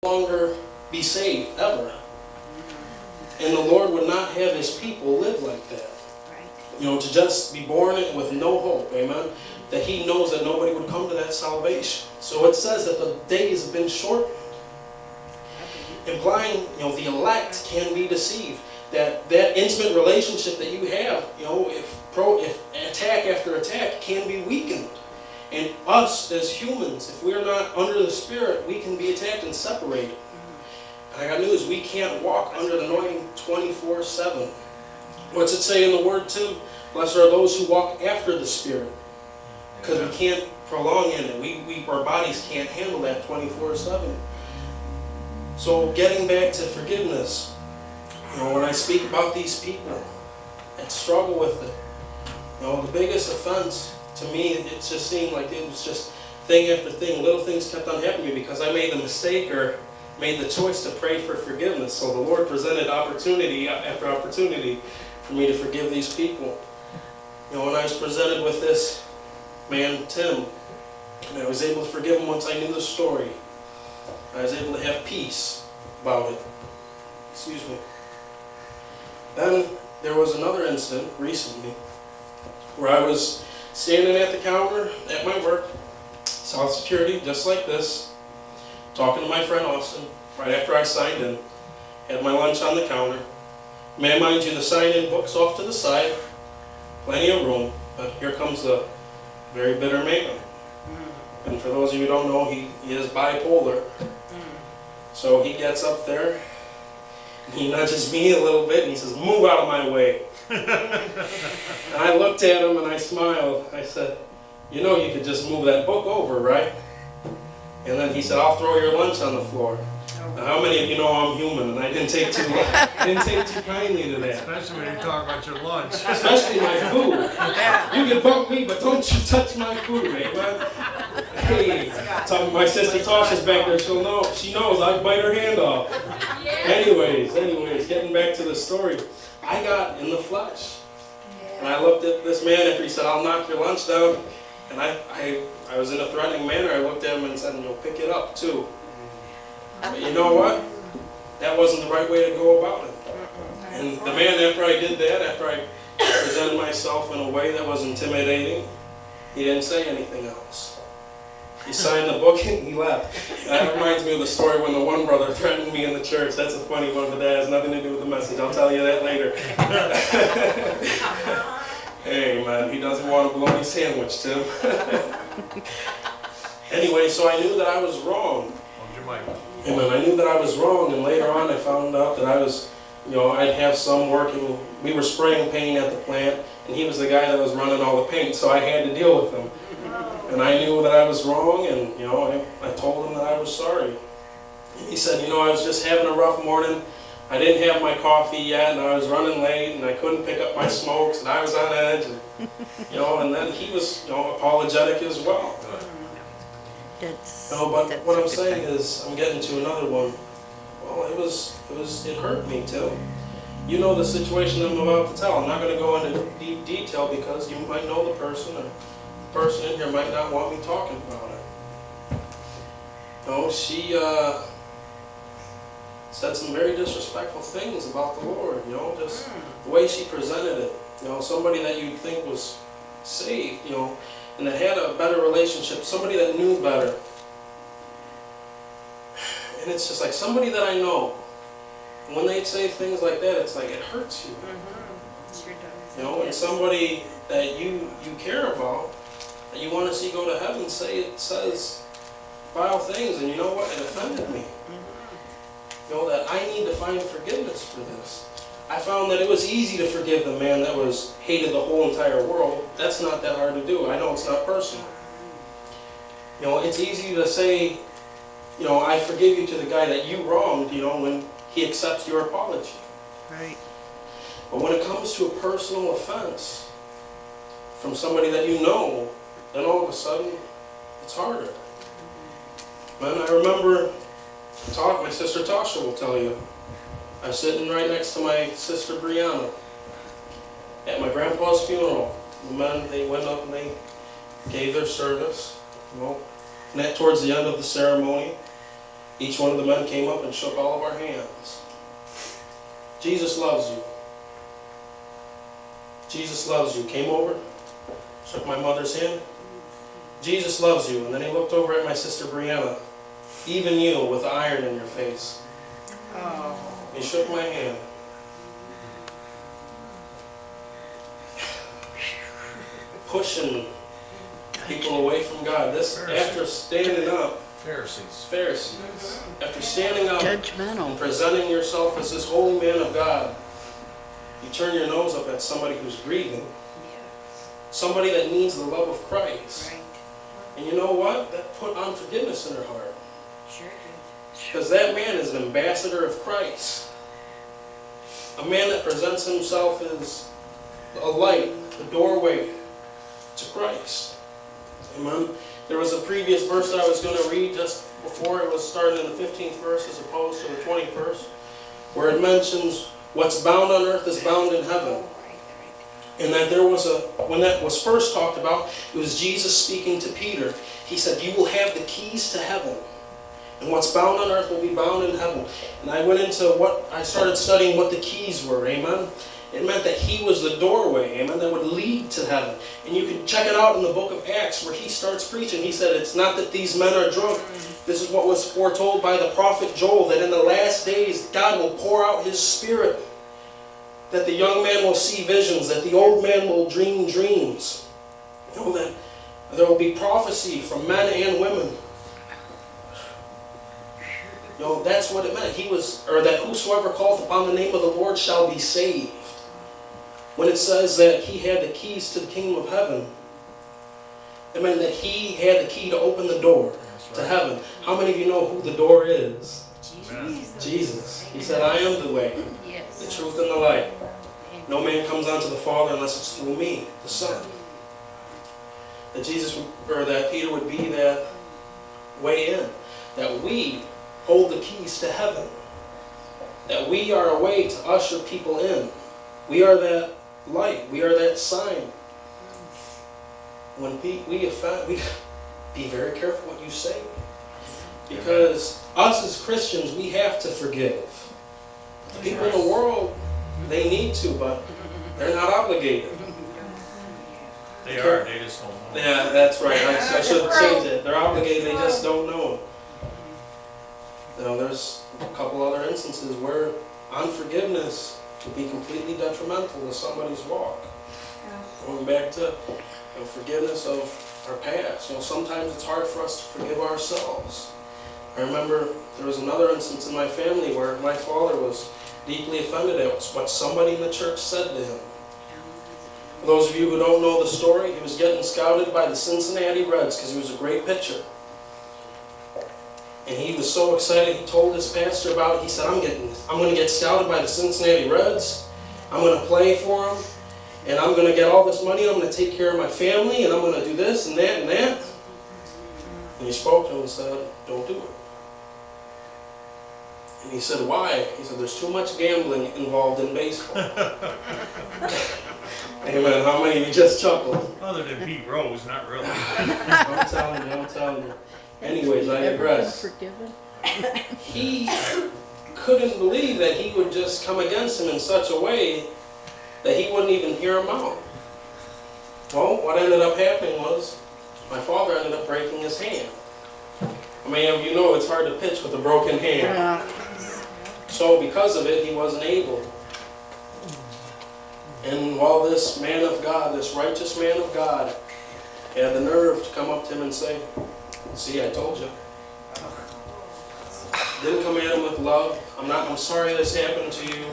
longer be saved, ever. And the Lord would not have his people live like that. To just be born with no hope, amen? That he knows that nobody would come to that salvation. So it says that the days have been short, implying, the elect can be deceived. That intimate relationship that you have, if attack after attack can be weakened. And us as humans, if we're not under the Spirit, we can be attacked and separated. And I got news, we can't walk under the anointing 24/7. What's it say in the Word, Tim? Blessed are those who walk after the Spirit. Because we can't prolong in it. Our bodies can't handle that 24/7. So getting back to forgiveness, when I speak about these people that struggle with it, the biggest offense to me, it just seemed like it was just thing after thing. Little things kept on happening to me because I made the mistake or made the choice to pray for forgiveness. So the Lord presented opportunity after opportunity for me to forgive these people. When I was presented with this man, Tim, and I was able to forgive him once I knew the story, I was able to have peace about it. Excuse me. Then there was another incident recently where I was standing at the counter at my work, South Security, just like this, talking to my friend Austin, right after I signed in, had my lunch on the counter. Man, mind you, the sign-in book's off to the side, plenty of room, but here comes the very bitter man. And for those of you who don't know, he is bipolar. So he gets up there, and he nudges me a little bit, and he says, "Move out of my way." And I looked at him and I smiled. I said, "You could just move that book over, right?" And then he said, "I'll throw your lunch on the floor." Now, how many of you know I'm human, and I didn't take too kindly to that. Especially when you talk about your lunch. Especially my food. You can bump me, but don't you touch my food, mate. Hey, my sister Tasha's back there. She knows I'd bite her hand off. Anyways, getting back to the story. I got in the flesh. And I looked at this man after he said, "I'll knock your lunch down." And I was in a threatening manner. I looked at him and said, "You'll pick it up too." But you know what? That wasn't the right way to go about it. And the man, after I did that, after I presented myself in a way that was intimidating, he didn't say anything else. He signed the book and he left. That reminds me of the story when the one brother threatened me in the church. That's a funny one, but that has nothing to do with the message. I'll tell you that later. Hey, man, he doesn't want a bologna sandwich, Tim. Anyway, so I knew that I was wrong. Amen. I knew that I was wrong, and later on I found out that I was, I'd have some working. We were spraying paint at the plant, and he was the guy that was running all the paint, so I had to deal with him. And I knew that I was wrong, and I told him that I was sorry. He said, I was just having a rough morning. I didn't have my coffee yet, and I was running late, and I couldn't pick up my smokes, and I was on edge. And then he was, apologetic as well. But what I'm saying is, I'm getting to another one. Well, it hurt me too. You know the situation I'm about to tell. I'm not going to go into deep detail because you might know the person, or the person in here might not want me talking about it. She said some very disrespectful things about the Lord. Just the way she presented it. Somebody that you'd think was saved, and that had a better relationship, somebody that knew better. And it's just like somebody that I know. And when they say things like that, it's like it hurts you. Sure does. And somebody that you care about, that you want to see go to heaven, says vile things, and you know what? It offended me. That I need to find forgiveness for this. I found that it was easy to forgive the man that hated the whole entire world. That's not that hard to do. I know it's not personal. It's easy to say, I forgive you to the guy that you wronged, when he accepts your apology. Right. But when it comes to a personal offense from somebody that you know, then all of a sudden, it's harder. Man, I remember my sister Tasha will tell you, I was sitting right next to my sister Brianna at my grandpa's funeral. The men, they went up and they gave their service, and that towards the end of the ceremony, Each one of the men came up and shook all of our hands. Jesus loves you. Jesus loves you. Came over, shook my mother's hand. Jesus loves you. And then he looked over at my sister Brianna. Even you with iron in your face. Oh. He shook my hand. Pushing people away from God. This, after standing up, Pharisees, after standing up Judgmental. and presenting yourself as this holy man of God, you turn your nose up at somebody who's grieving, somebody that needs the love of Christ. Right. And you know what? That put unforgiveness in her heart. Sure did. Because that man is an ambassador of Christ. A man that presents himself as a light, a doorway to Christ. Amen. There was a previous verse that I was going to read just before. It was starting in the 15th verse as opposed to the 21st, where it mentions what's bound on earth is bound in heaven. And that there was when that was first talked about, it was Jesus speaking to Peter. He said, you will have the keys to heaven. And what's bound on earth will be bound in heaven. And I went into I started studying what the keys were. Amen. It meant that he was the doorway, amen, that would lead to heaven. And you can check it out in the book of Acts where he starts preaching. He said, it's not that these men are drunk. This is what was foretold by the prophet Joel, that in the last days God will pour out his Spirit. That the young man will see visions, that the old man will dream dreams. You know, that there will be prophecy from men and women. You know, that's what it meant. That whosoever calleth upon the name of the Lord shall be saved. When it says that he had the keys to the kingdom of heaven, it meant that he had the key to open the door to heaven. How many of you know who the door is? Jesus. He said, I am the way, the truth, and the light. No man comes unto the Father unless it's through me, the Son. That that Peter would be that way in. That we hold the keys to heaven. That we are a way to usher people in. We are that light. We are that sign. When we offend, we be very careful what you say. Because us as Christians, we have to forgive. The people in the world, they need to, but they're not obligated. They are, they just don't know. Yeah, that's right. I should change it. They're obligated, they just don't know. Now, there's a couple other instances where unforgiveness could be completely detrimental to somebody's walk. Going back to forgiveness of our past. Sometimes it's hard for us to forgive ourselves. I remember there was another instance in my family where my father was deeply offended at what somebody in the church said to him. For those of you who don't know the story, he was getting scouted by the Cincinnati Reds because he was a great pitcher. And he was so excited, he told his pastor about it. He said, I'm going to get scouted by the Cincinnati Reds. I'm going to play for them. And I'm going to get all this money. I'm going to take care of my family. And I'm going to do this and that and that. And he spoke to him and said, don't do it. And he said, why? He said, there's too much gambling involved in baseball. Amen. How many of you just chuckled? Other than Pete Rose, not really. I'm telling you. Anyways, I digress. He couldn't believe that he would just come against him in such a way that he wouldn't even hear him out. Well, what ended up happening was my father ended up breaking his hand. I mean, you know it's hard to pitch with a broken hand. So because of it, he wasn't able. And while this man of God, this righteous man of God, had the nerve to come up to him and say, see, I told you. Didn't come at him with love. I'm sorry this happened to you.